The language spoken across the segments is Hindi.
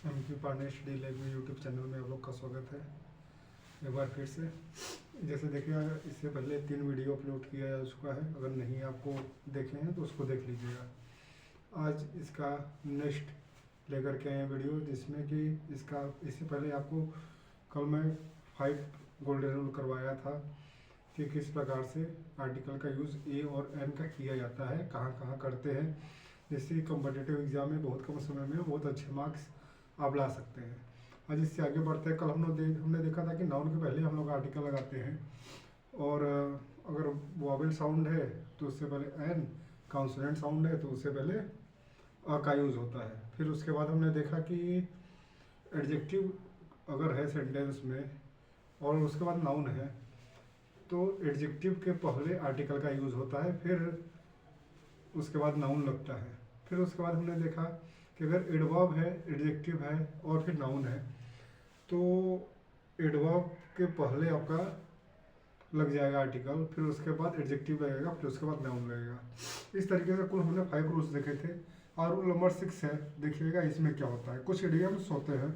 एमपी पांडे स्टडी लैब में यूट्यूब चैनल में आप लोग का स्वागत है एक बार फिर से। जैसे देखिए, इससे पहले 3 वीडियो अपलोड किया जा चुका है। अगर नहीं आपको देखे हैं तो उसको देख लीजिएगा। आज इसका नेक्स्ट लेकर के आए हैं वीडियो, जिसमें कि इससे पहले आपको कल मैं 5 गोल्डन रूल करवाया था कि किस प्रकार से आर्टिकल का यूज़ ए और एन का किया जाता है, कहाँ कहाँ करते हैं, जिससे कॉम्पिटिटिव एग्जाम में बहुत कम समय में बहुत अच्छे मार्क्स आप ला सकते हैं। आज इससे आगे बढ़ते हैं। कल हमने देखा था कि नाउन के पहले हम लोग आर्टिकल लगाते हैं, और अगर वॉवेल साउंड है तो उससे पहले एन, कॉन्सोनेंट साउंड है तो उससे पहले अ का यूज़ होता है। फिर उसके बाद हमने देखा कि एडजेक्टिव अगर है सेंटेंस में और उसके बाद नाउन है तो एडजेक्टिव के पहले आर्टिकल का यूज़ होता है, फिर उसके बाद नाउन लगता है। फिर उसके बाद हमने देखा कि अगर एडवर्ब है, एडजेक्टिव है और फिर नाउन है तो एडवर्ब के पहले आपका लग जाएगा आर्टिकल, फिर उसके बाद एडजेक्टिव लगेगा, फिर उसके बाद नाउन लगेगा। इस तरीके से कुल हमने 5 रूल्स देखे थे। और रूल नंबर 6 है, देखिएगा इसमें क्या होता है। कुछ इडियम्स होते हैं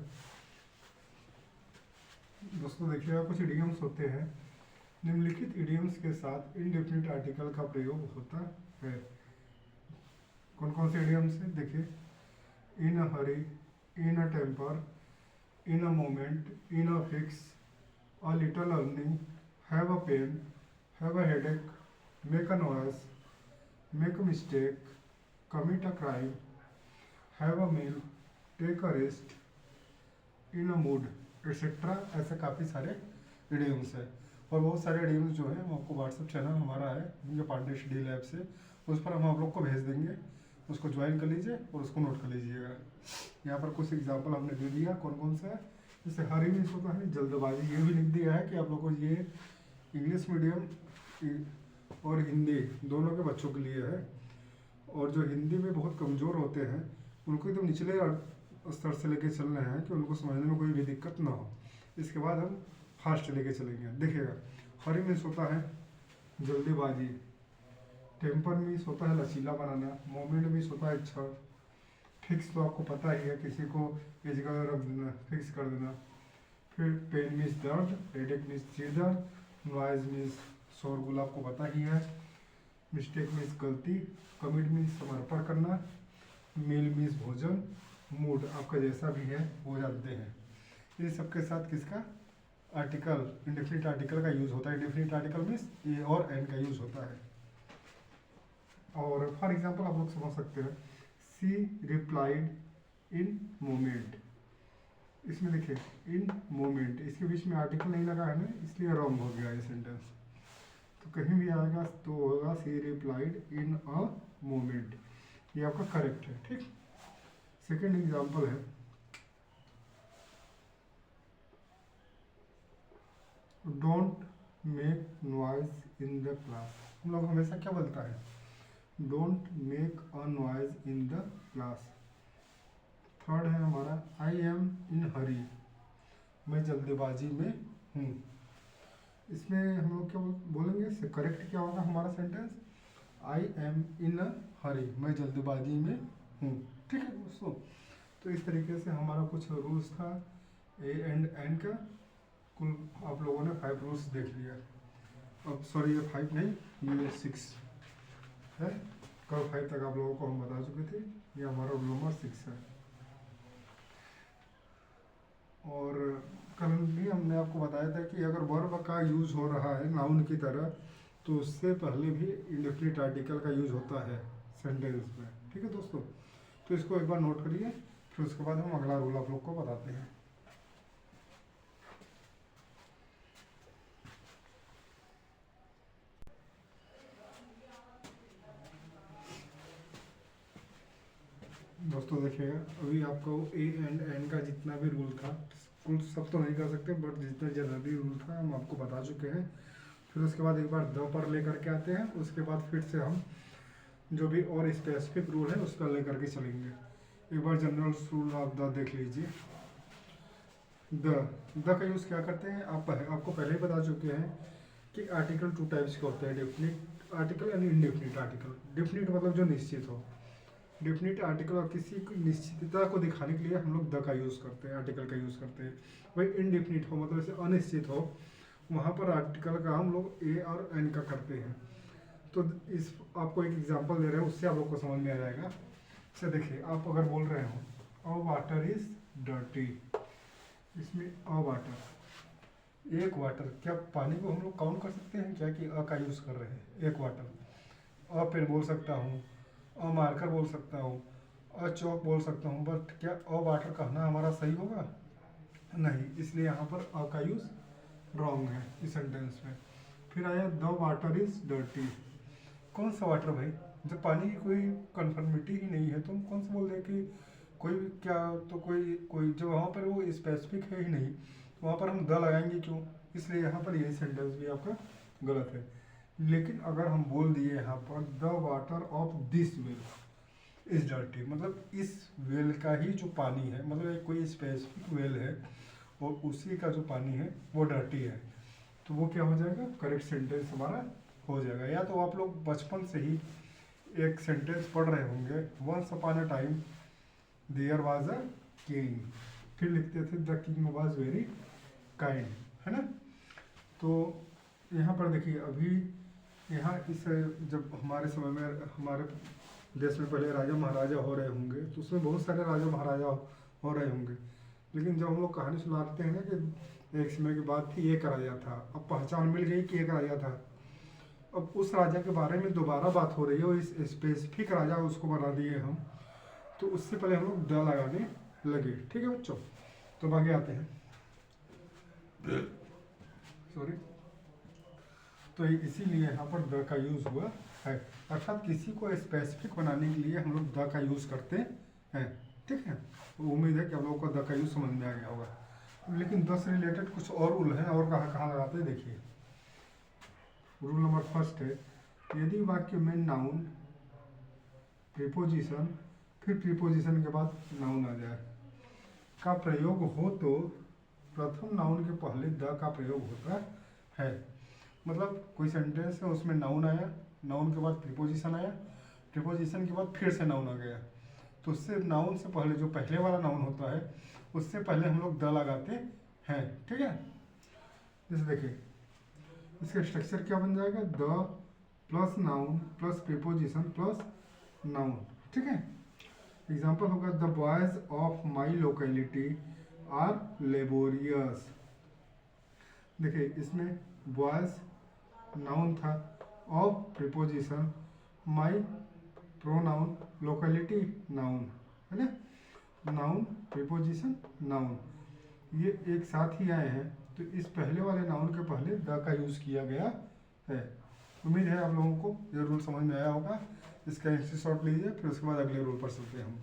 दोस्तों, देखिएगा कुछ इडियम्स होते हैं। निम्नलिखित इडियम्स के साथ इनडेफिनिट आर्टिकल का प्रयोग होता है। कौन कौन से इडियम्स हैं देखिए। In a hurry, in a temper, in a moment, in a fix, a little earning, have a pain, have a headache, make a noise, make a mistake, commit a crime, have a meal, take a rest, in a mood, etcetera. ऐसे काफ़ी सारे इडियम्स है। और बहुत सारे इडियम्स जो है वो आपको व्हाट्सएप चैनल हमारा है जो पांडे स्टडी लैब से, उस पर हम आप लोग को भेज देंगे। उसको ज्वाइन कर लीजिए और उसको नोट कर लीजिएगा। यहाँ पर कुछ एग्जाम्पल हमने दे दिया कौन कौन सा है। जैसे हरी मीन्स होता है जल्दबाजी। ये भी लिख दिया है कि आप लोग को ये इंग्लिश मीडियम और हिंदी दोनों के बच्चों के लिए है। और जो हिंदी में बहुत कमज़ोर होते हैं उनको एकदम निचले स्तर से लेके चलना है कि उनको समझने में कोई भी दिक्कत ना हो। इसके बाद हम फास्ट लेके चलेंगे। देखिएगा, हरी मीन्स होता है जल्दीबाजी, टेम्पर मीन्स होता है लचीला बनाना, मोमेंट मीन्स होता है इच्छा, फिक्स तो आपको पता ही है किसी को एक जगह रख देना, फिक्स कर देना। फिर पेन मीन्स दर्द, हेडेक मीन्स सिर दर्द, नॉइज मीन्स शोरगुल आपको पता ही है, मिस्टेक मीन्स गलती, कमिट मीन्स समर्पण करना, मील मीन्स भोजन, मूड आपका जैसा भी है वो जानते हैं। ये सबके साथ किसका आर्टिकल, इंडेफिनिट आर्टिकल का यूज़ होता है। इंडेफिनिट आर्टिकल मीन्स ए और एन का यूज़ होता है। और फॉर एग्जांपल आप लोग समझ सकते हैं, सी रिप्लाइड इन मोमेंट। इसमें देखिए इन मोमेंट, इसके बीच में आर्टिकल नहीं लगा है ना, इसलिए रॉन्ग हो गया ये सेंटेंस। तो कहीं भी आएगा तो होगा सी रिप्लाइड इन अ मोमेंट, ये आपका करेक्ट है। ठीक। सेकेंड एग्जांपल है, don't make noise in the class. हम लोग हमेशा क्या बोलता है, don't make a noise in the class. Third है हमारा, आई एम इन हरी, मैं जल्दबाजी में हूँ। इसमें हम लोग क्या बोलेंगे, करेक्ट क्या होगा हमारा sentence, I am in a हरी, मैं जल्दबाजी में हूँ। ठीक है दोस्तों, तो इस तरीके से हमारा कुछ रूल्स था ए एंड एन का। कुल आप लोगों ने 5 रूल्स देख लिया। अब सॉरी, ये 5 नहीं, ये 6 है। कल 5 तक आप लोगों को हम बता चुके थे। ये हमारा रूल नंबर 6 है। और कल भी हमने आपको बताया था कि अगर वर्ब का यूज़ हो रहा है नाउन की तरह तो उससे पहले भी इंडेफिनिट आर्टिकल का यूज़ होता है सेंटेंस में। ठीक है दोस्तों, तो इसको एक बार नोट करिए, फिर उसके बाद हम अगला रूल आप लोग को बताते हैं। दोस्तों देखिएगा, अभी आपको ए एंड एन का जितना भी रूल था, कुल सब तो नहीं कर सकते बट जितना जनरली रूल था हम आपको बता चुके हैं। फिर उसके बाद एक बार द पर लेकर के आते हैं, उसके बाद फिर से हम जो भी और स्पेसिफिक रूल है उस पर लेकर के चलेंगे। एक बार जनरल रूल आप द देख लीजिए। द का यूज़ क्या करते हैं, आपको पहले ही बता चुके हैं कि आर्टिकल 2 टाइप्स के होते हैं, definite article and indefinite article. Definite मतलब जो निश्चित हो, डेफिनेट आर्टिकल और किसी निश्चितता को दिखाने के लिए हम लोग द का यूज़ करते हैं, आर्टिकल का यूज़ करते हैं। वही इनडेफिनिट हो मतलब जैसे अनिश्चित हो, वहाँ पर आर्टिकल का हम लोग ए और एन का करते हैं। तो इस आपको एक एग्जांपल दे रहे हैं, उससे आप लोग को समझ में आ जाएगा। जैसे देखिए, आप अगर बोल रहे हो अ वाटर इज डर्टी, इसमें अ वाटर, एक वाटर, क्या पानी को हम लोग काउंट कर सकते हैं क्या कि अ का यूज़ कर रहे हैं? एक वाटर, अ पेन बोल सकता हूँ, अ मार्कर बोल सकता हूँ, अ चौक बोल सकता हूँ, बट क्या अ वाटर कहना हमारा सही होगा? नहीं, इसलिए यहाँ पर अ का यूज़ रॉन्ग है इस सेंटेंस में। फिर आया द वाटर इज डर्टी, कौन सा वाटर भाई? जब पानी की कोई कन्फर्मिटी ही नहीं है तो हम कौन सा बोल दें कि कोई भी क्या, तो कोई कोई जो वहाँ पर वो स्पेसिफिक है ही नहीं, तो वहाँ पर हम द लगाएंगे क्यों? इसलिए यहाँ पर ये सेंटेंस भी आपका गलत है। लेकिन अगर हम बोल दिए यहाँ पर the water of this well is dirty, मतलब इस वेल का ही जो पानी है, मतलब एक कोई स्पेसिफिक वेल है और उसी का जो पानी है वो डर्टी है, तो वो क्या हो जाएगा? करेक्ट सेंटेंस हमारा हो जाएगा। या तो आप लोग बचपन से ही एक सेंटेंस पढ़ रहे होंगे, once upon a time there was a king, फिर लिखते थे the king was very kind, है ना? तो यहाँ पर देखिए, अभी यहाँ इस जब हमारे समय में हमारे देश में पहले राजा महाराजा हो रहे होंगे, तो उसमें बहुत सारे राजा महाराजा हो रहे होंगे, लेकिन जब हम लोग कहानी सुनाते हैं ना कि एक समय की बात थी, एक राजा था, अब पहचान मिल गई कि एक राजा था, अब उस राजा के बारे में दोबारा बात हो रही है और इस स्पेसिफिक राजा उसको बना दिए हम, तो उससे पहले हम लोग द लगाने लगे। ठीक है बच्चों, तो आगे आते हैं, सॉरी। तो इसीलिए यहाँ पर द का यूज़ हुआ है, अर्थात किसी को स्पेसिफिक बनाने के लिए हम लोग द का यूज़ करते हैं। ठीक है, तो उम्मीद है कि आप लोगों को द का यूज़ समझ में आ गया होगा। लेकिन द से रिलेटेड कुछ और रूल हैं, और कहाँ कहाँ लगाते हैं देखिए। रूल नंबर फर्स्ट है, यदि वाक्य में नाउन, प्रीपोजिशन, फिर प्रीपोजिशन के बाद नाउन आ जाए का प्रयोग हो तो प्रथम नाउन के पहले द का प्रयोग होता है। मतलब कोई सेंटेंस है, उसमें नाउन आया, नाउन के बाद प्रीपोजिशन आया, प्रीपोजिशन के बाद फिर से नाउन आ गया, तो उससे नाउन से पहले जो पहले वाला नाउन होता है उससे पहले हम लोग द लगाते हैं। ठीक है, जैसे देखिए इसका स्ट्रक्चर क्या बन जाएगा, the plus noun plus preposition plus noun. ठीक है, एग्जाम्पल होगा the boys of my locality are laborious. देखिए इसमें बॉयज नाउन था, of preposition, my pronoun, locality noun, है ना? नाउन प्रीपोजिशन नाउन ये एक साथ ही आए हैं, तो इस पहले वाले नाउन के पहले द का यूज़ किया गया है। उम्मीद है आप लोगों को ये रूल समझ में आया होगा। इसका स्क्रीनशॉट लीजिए, फिर उसके बाद अगले रूल पर चलते हैं हम।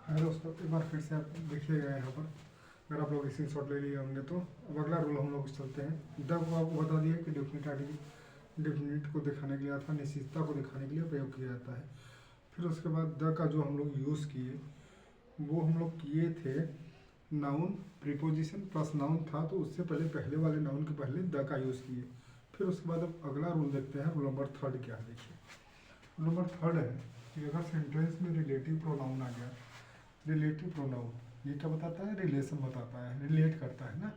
है दोस्तों, एक बार फिर से आप देखिएगा यहाँ पर, अगर आप लोग स्क्रीनशॉट ले लिए होंगे तो। अब अगला रूल हम लोग चलते हैं। द को आपको बता दिया कि डेफिनेट आर्टिकल डेफिनेट को दिखाने के लिए अथवा निश्चितता को दिखाने के लिए प्रयोग किया जाता है। फिर उसके बाद द का जो हम लोग यूज़ किए वो हम लोग किए थे नाउन प्रीपोजिशन प्लस नाउन था, तो उससे पहले वाले नाउन के पहले द का यूज़ किए। फिर उसके बाद अब अगला रूल देखते हैं, रूल नंबर थर्ड क्या है। देखिए रूल नंबर थर्ड है कि अगर सेंटेंस में रिलेटिव प्रोनाउन आ गया, रिलेटिव प्रोनाउन ये क्या बताता है? रिलेशन बताता है, रिलेट करता है ना।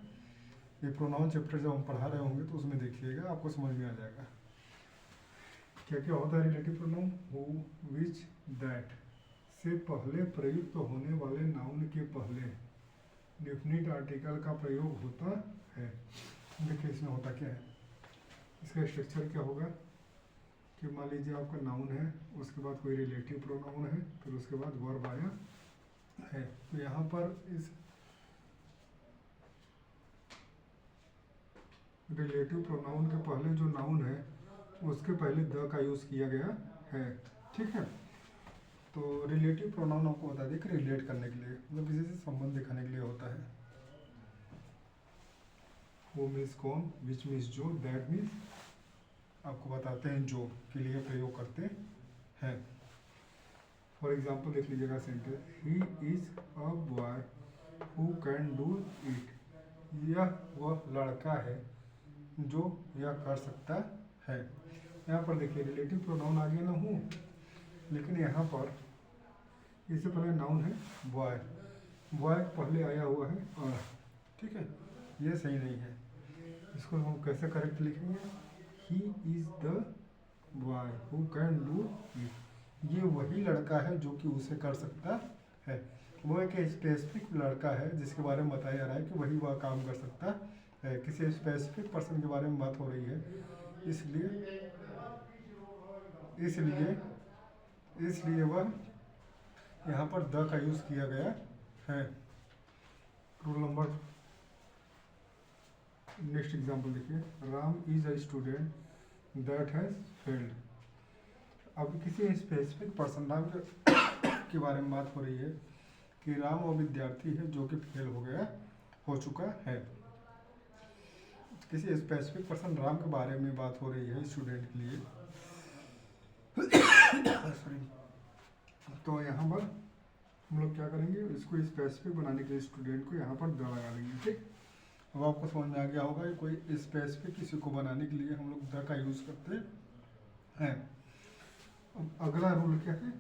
ये प्रोनाउन चैप्टर जब हम पढ़ा रहे होंगे तो उसमें देखिएगा, आपको समझ में आ जाएगा क्या क्या होता है relative pronoun. Who, which, that से पहले प्रयुक्त होने वाले नाउन के पहले डेफिनिट आर्टिकल का प्रयोग होता है। देखिए इसमें होता क्या है, इसका स्ट्रक्चर क्या होगा कि मान लीजिए आपका नाउन है, उसके बाद कोई रिलेटिव प्रोनाउन है, फिर उसके बाद वर्ब आया है। तो यहाँ पर इस रिलेटिव प्रोनाउन के पहले जो नाउन है उसके पहले द का यूज़ किया गया है। ठीक है, तो रिलेटिव प्रोनाउन आपको बता दें कि रिलेट करने के लिए, मतलब किसी से संबंध दिखाने के लिए होता है। वो मीन्स कौन, विच मीन्स जो, दैट मीन्स आपको बताते हैं जो के लिए प्रयोग करते हैं। फॉर एग्जाम्पल देख लीजिएगा sentence, he is a boy who can do it. यह वह लड़का है जो यह कर सकता है। यहाँ पर देखिए रिलेटिव प्रोनाउन आ गया ना हूँ, लेकिन यहाँ पर इससे पहले नाउन है बॉय, बॉय पहले आया हुआ है और, ठीक है, ये सही नहीं है। इसको हम कैसे करेक्ट लिखेंगे? He is the boy who can do it. ये वही लड़का है जो कि उसे कर सकता है। वो एक स्पेसिफिक लड़का है जिसके बारे में बताया जा रहा है कि वही वह काम कर सकता है। किसी स्पेसिफिक पर्सन के बारे में बात हो रही है, इसलिए इसलिए इसलिए वह यहाँ पर द का यूज़ किया गया है। रूल नंबर, नेक्स्ट एग्जाम्पल देखिए, Ram is a student that has failed. अब किसी स्पेसिफिक पर्सन राम के बारे में बात हो रही है कि राम वो विद्यार्थी है जो कि फेल हो चुका है। किसी स्पेसिफिक पर्सन राम के बारे में बात हो रही है स्टूडेंट के लिए सॉरी, तो यहाँ पर हम लोग क्या करेंगे, इसको स्पेसिफिक बनाने के लिए स्टूडेंट को यहाँ पर द लगा देंगे। ठीक, अब आपको समझ में आ गया होगा कि कोई स्पेसिफिक किसी को बनाने के लिए हम लोग द का यूज़ करते हैं। अब अगला रूल क्या है?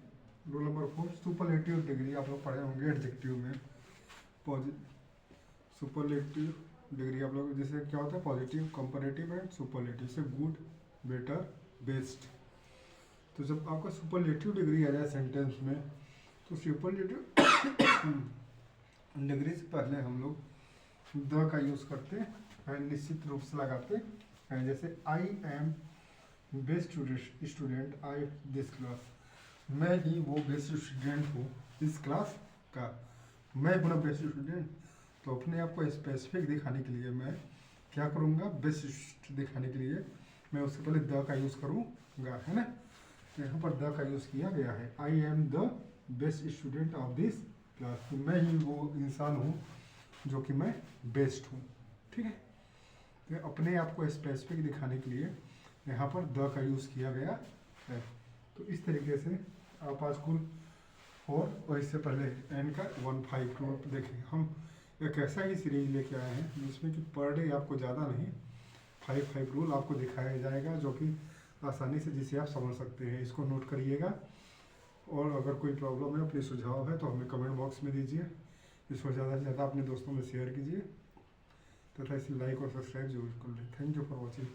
रूल नंबर 4, सुपरलेटिव डिग्री आप लोग पढ़े होंगे एडजेक्टिव में। सुपरलेटिव डिग्री आप लोग जैसे क्या होता है, पॉजिटिव, कंपैरेटिव एंड सुपरलेटिव से गुड, बेटर, बेस्ट। तो जब आपका सुपरलेटिव डिग्री आ जाए सेंटेंस में, तो सुपरलेटिव डिग्री से पहले हम लोग द का यूज़ करते हैं, निश्चित रूप से लगाते हैं। जैसे I am best student I this class, मैं ही वो बेस्ट स्टूडेंट हूँ इस क्लास का। मैं हूँ ना बेस्ट स्टूडेंट, तो अपने आप को स्पेसिफिक दिखाने के लिए मैं क्या करूँगा, बेस्ट दिखाने के लिए मैं उससे पहले द का यूज़ करूँगा, है ना। तो यहाँ पर द का यूज़ किया गया है, I am the best student of this class, तो मैं ही वो इंसान हूँ जो कि मैं बेस्ट हूँ। ठीक है, तो अपने आप को स्पेसिफिक दिखाने के लिए यहाँ पर द का यूज़ किया गया है। तो इस तरीके से आप आज कुल 4 और इससे पहले एन का 1-5 रूल देखें। हम एक ऐसा ही सीरीज लेके आए हैं जिसमें कि पर डे आपको ज़्यादा नहीं 5 रूल आपको दिखाया जाएगा, जो कि आसानी से जिसे आप समझ सकते हैं। इसको नोट करिएगा, और अगर कोई प्रॉब्लम है, अपने सुझाव है, तो हमें कमेंट बॉक्स में दीजिए। इसको ज़्यादा से ज़्यादा अपने दोस्तों में शेयर कीजिए तथा इसे लाइक और सब्सक्राइब जरूर कर लें। Thank you for watching.